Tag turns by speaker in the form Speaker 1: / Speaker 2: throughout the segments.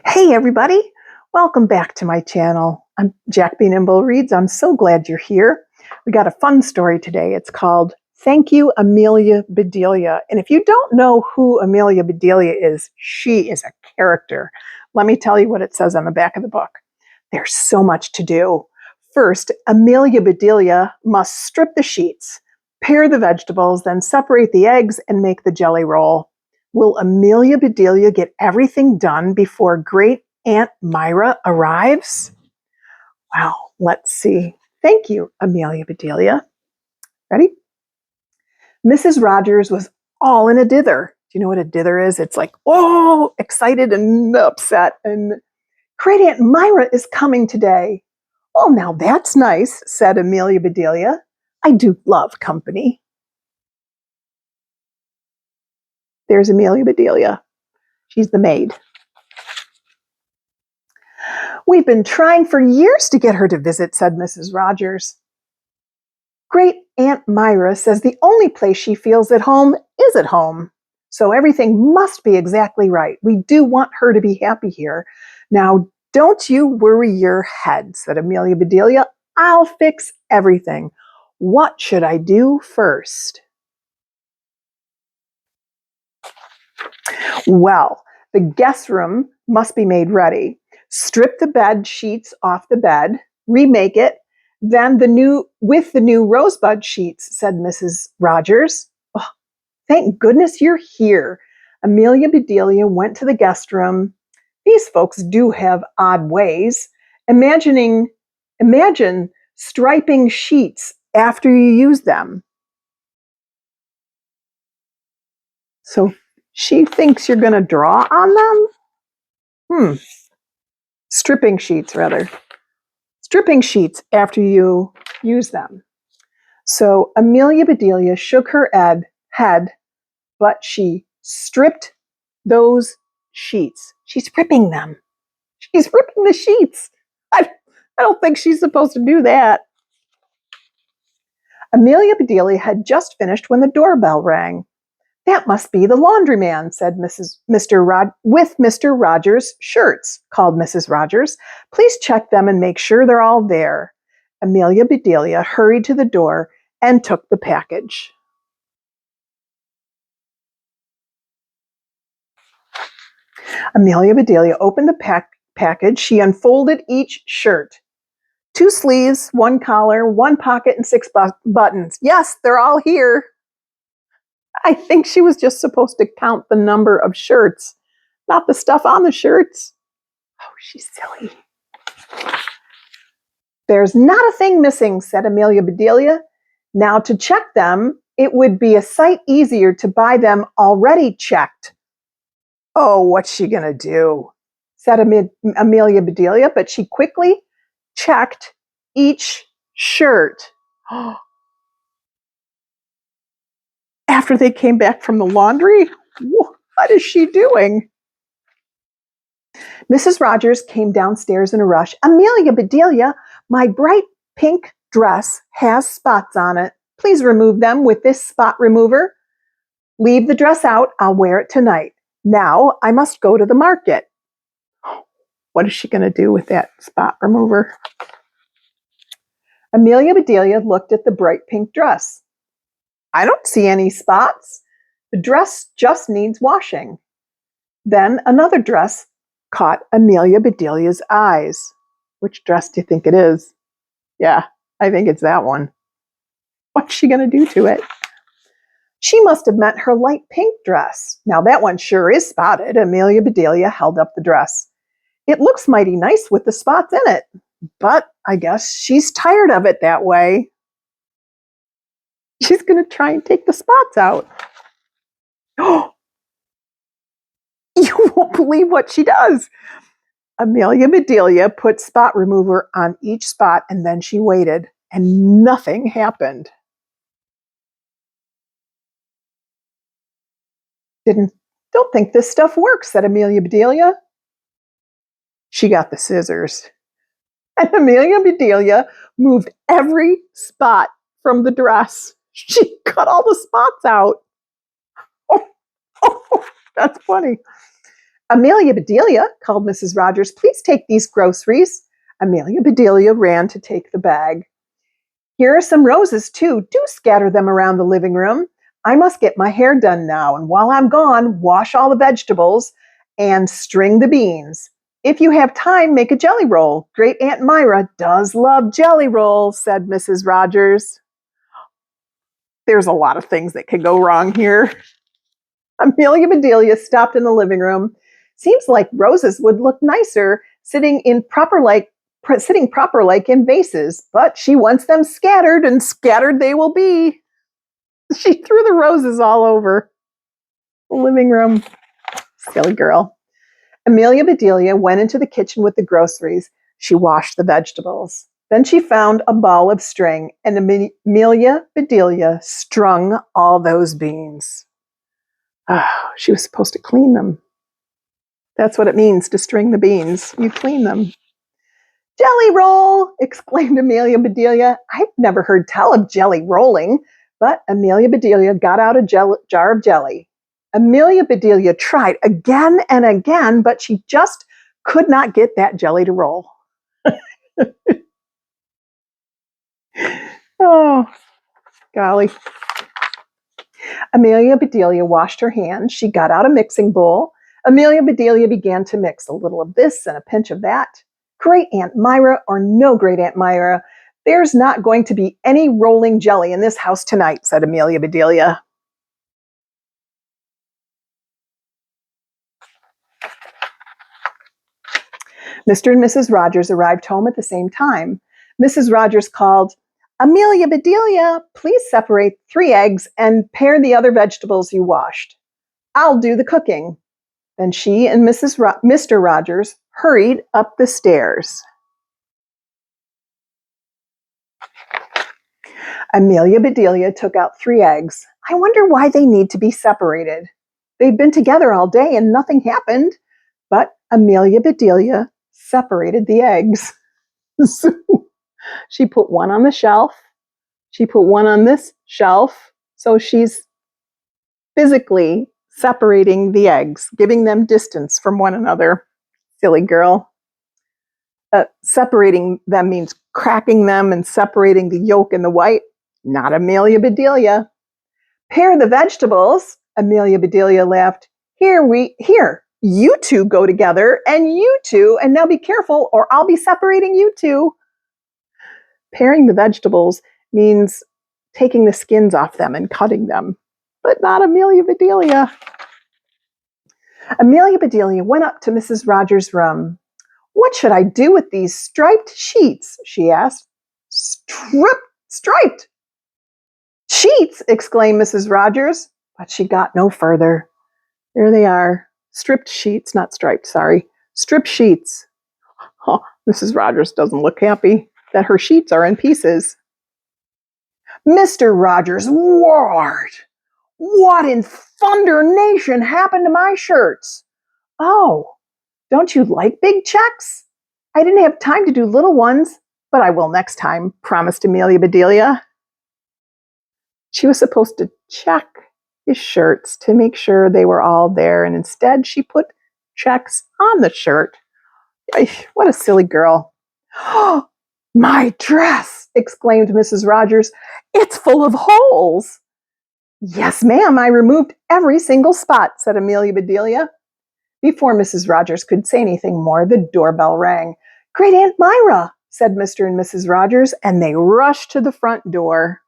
Speaker 1: Hey everybody, welcome back to my channel. I'm Jack B. Nimble Reads. I'm so glad you're here. We got a fun story today. It's called Thank You, Amelia Bedelia. And if you don't know who Amelia Bedelia is, she is a character. Let me tell you what it says on the back of the book. There's so much to do. First, Amelia Bedelia must strip the sheets, pare the vegetables, then separate the eggs and make the jelly roll. Will Amelia Bedelia get everything done before Great-Aunt Myra arrives? Well, let's see. Thank you, Amelia Bedelia. Ready? Mrs. Rogers was all in a dither. Do you know what a dither is? It's like, oh, excited and upset. And Great-Aunt Myra is coming today. Oh, now that's nice, said Amelia Bedelia. I do love company. There's Amelia Bedelia. She's the maid. We've been trying for years to get her to visit, said Mrs. Rogers. Great-Aunt Myra says the only place she feels at home is at home. So everything must be exactly right. We do want her to be happy here. Now, don't you worry your head, said Amelia Bedelia. I'll fix everything. What should I do first? Well, the guest room must be made ready. Strip the bed sheets off the bed, remake it, then with the new rosebud sheets, said Mrs. Rogers. Oh, thank goodness you're here. Amelia Bedelia went to the guest room. These folks do have odd ways. Imagine striping sheets after you use them. So she thinks you're going to draw on them? Stripping sheets, rather. Stripping sheets after you use them. So Amelia Bedelia shook her head, but she stripped those sheets. She's ripping them. She's ripping the sheets. I don't think she's supposed to do that. Amelia Bedelia had just finished when the doorbell rang. That must be the laundryman, said Mr. Rogers' shirts, called Mrs. Rogers. Please check them and make sure they're all there. Amelia Bedelia hurried to the door and took the package. Amelia Bedelia opened the package. She unfolded each shirt. 2 sleeves, 1 collar, 1 pocket, and 6 buttons. Yes, they're all here. I think she was just supposed to count the number of shirts, not the stuff on the shirts. Oh, she's silly. There's not a thing missing, said Amelia Bedelia. Now to check them, it would be a sight easier to buy them already checked. Oh, what's she going to do? Said Amelia Bedelia, but she quickly checked each shirt. After they came back from the laundry, what is she doing? Mrs. Rogers came downstairs in a rush. Amelia Bedelia, my bright pink dress has spots on it. Please remove them with this spot remover. Leave the dress out. I'll wear it tonight. Now I must go to the market. What is she going to do with that spot remover? Amelia Bedelia looked at the bright pink dress. I don't see any spots. The dress just needs washing. Then another dress caught Amelia Bedelia's eyes. Which dress do you think it is? Yeah, I think it's that one. What's she going to do to it? She must have meant her light pink dress. Now that one sure is spotted. Amelia Bedelia held up the dress. It looks mighty nice with the spots in it, but I guess she's tired of it that way. She's going to try and take the spots out. Oh, you won't believe what she does. Amelia Bedelia put spot remover on each spot and then she waited and nothing happened. Don't think this stuff works, said Amelia Bedelia. She got the scissors. And Amelia Bedelia moved every spot from the dress. She cut all the spots out. Oh, that's funny. Amelia Bedelia, called Mrs. Rogers, please take these groceries. Amelia Bedelia ran to take the bag. Here are some roses, too. Do scatter them around the living room. I must get my hair done now, and while I'm gone, wash all the vegetables and string the beans. If you have time, make a jelly roll. Great-Aunt Myra does love jelly rolls, said Mrs. Rogers. There's a lot of things that could go wrong here. Amelia Bedelia stopped in the living room. Seems like roses would look nicer sitting proper like in vases, but she wants them scattered, and scattered they will be. She threw the roses all over the living room. Silly girl. Amelia Bedelia went into the kitchen with the groceries. She washed the vegetables. Then she found a ball of string, and Amelia Bedelia strung all those beans. Oh, she was supposed to clean them. That's what it means to string the beans. You clean them. Jelly roll! Exclaimed Amelia Bedelia. I've never heard tell of jelly rolling. But Amelia Bedelia got out a jar of jelly. Amelia Bedelia tried again and again, but she just could not get that jelly to roll. Oh, golly. Amelia Bedelia washed her hands. She got out a mixing bowl. Amelia Bedelia began to mix a little of this and a pinch of that. Great-Aunt Myra or no Great-Aunt Myra, there's not going to be any rolling jelly in this house tonight, said Amelia Bedelia. Mr. and Mrs. Rogers arrived home at the same time. Mrs. Rogers called, Amelia Bedelia, please separate 3 eggs and pare the other vegetables you washed. I'll do the cooking. Then she and Mr. Rogers hurried up the stairs. Amelia Bedelia took out 3 eggs. I wonder why they need to be separated. They've been together all day and nothing happened. But Amelia Bedelia separated the eggs. So she put one on the shelf. She put one on this shelf. So she's physically separating the eggs, giving them distance from one another. Silly girl. Separating them means cracking them and separating the yolk and the white. Not Amelia Bedelia. Pare the vegetables, Amelia Bedelia laughed. Here, you two go together, and you two, and now be careful or I'll be separating you two. Paring the vegetables means taking the skins off them and cutting them, but not Amelia Bedelia. Amelia Bedelia went up to Mrs. Rogers' room. What should I do with these striped sheets? She asked. Striped sheets, exclaimed Mrs. Rogers, but she got no further. There they are. Stripped sheets, not striped, sorry. Stripped sheets. Oh, Mrs. Rogers doesn't look happy that her sheets are in pieces. Mr. Rogers roared. What in thunder nation happened to my shirts? Oh, don't you like big checks? I didn't have time to do little ones, but I will next time, promised Amelia Bedelia. She was supposed to check his shirts to make sure they were all there, and instead she put checks on the shirt. What a silly girl. Oh, my dress, exclaimed Mrs. Rogers. It's full of holes. Yes, ma'am, I removed every single spot, said Amelia Bedelia. Before Mrs. Rogers could say anything more, the doorbell rang. Great-Aunt Myra, said Mr. and Mrs. Rogers, and they rushed to the front door.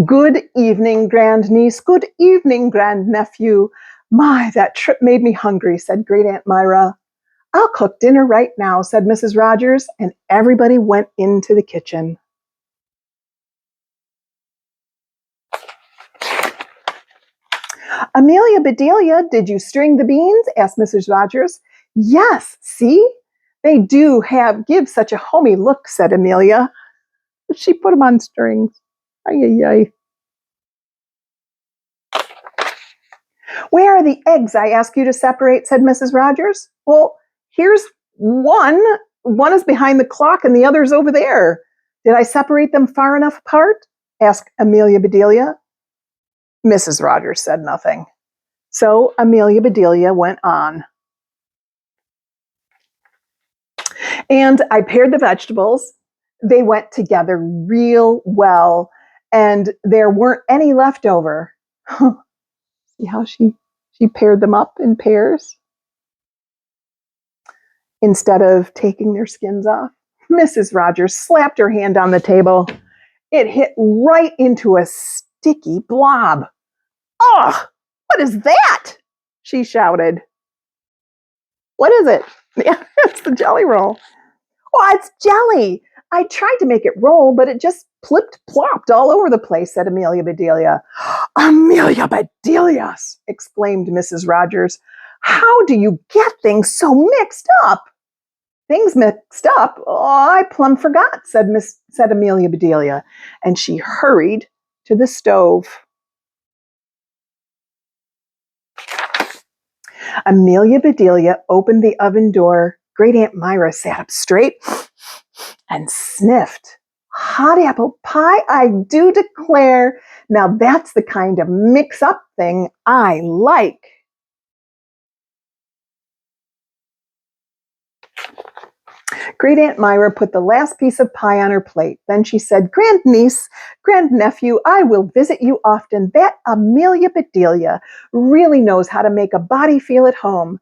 Speaker 1: Good evening, grandniece. Good evening, grandnephew. My, that trip made me hungry, said Great-Aunt Myra. I'll cook dinner right now, said Mrs. Rogers, and everybody went into the kitchen. Amelia Bedelia, did you string the beans? Asked Mrs. Rogers. Yes, see? They do give such a homey look, said Amelia. She put them on strings. Ay, ay, ay. Where are the eggs I asked you to separate, said Mrs. Rogers. Well, here's one. One is behind the clock and the other's over there. Did I separate them far enough apart? Asked Amelia Bedelia. Mrs. Rogers said nothing. So Amelia Bedelia went on. And I paired the vegetables. They went together real well, and there weren't any left over. See how she paired them up in pairs instead of taking their skins off? Mrs. Rogers slapped her hand on the table. It hit right into a sticky blob. "Ugh, what is that?" she shouted. "What is it?" "Yeah, it's the jelly roll." "Oh, it's jelly. I tried to make it roll, but it just plipped plopped all over the place," said Amelia Bedelia. "Amelia Bedelia!" exclaimed Mrs. Rogers. "How do you get things so mixed up?" "Things mixed up? Oh, I plumb forgot," said Amelia Bedelia, and she hurried to the stove. Amelia Bedelia opened the oven door. Great-Aunt Myra sat up straight and sniffed. "Hot apple pie, I do declare. Now that's the kind of mix-up thing I like." Great-Aunt Myra put the last piece of pie on her plate. Then she said, "Grandniece, grandnephew, I will visit you often. That Amelia Bedelia really knows how to make a body feel at home.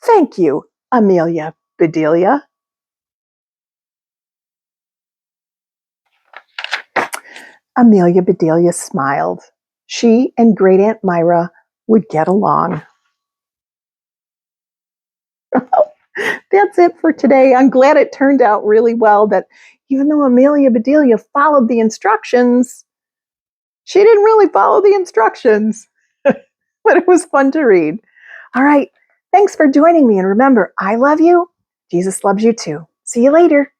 Speaker 1: Thank you, Amelia Bedelia." Amelia Bedelia smiled. She and Great-Aunt Myra would get along. That's it for today. I'm glad it turned out really well, that even though Amelia Bedelia followed the instructions, she didn't really follow the instructions, but it was fun to read. All right. Thanks for joining me. And remember, I love you. Jesus loves you too. See you later.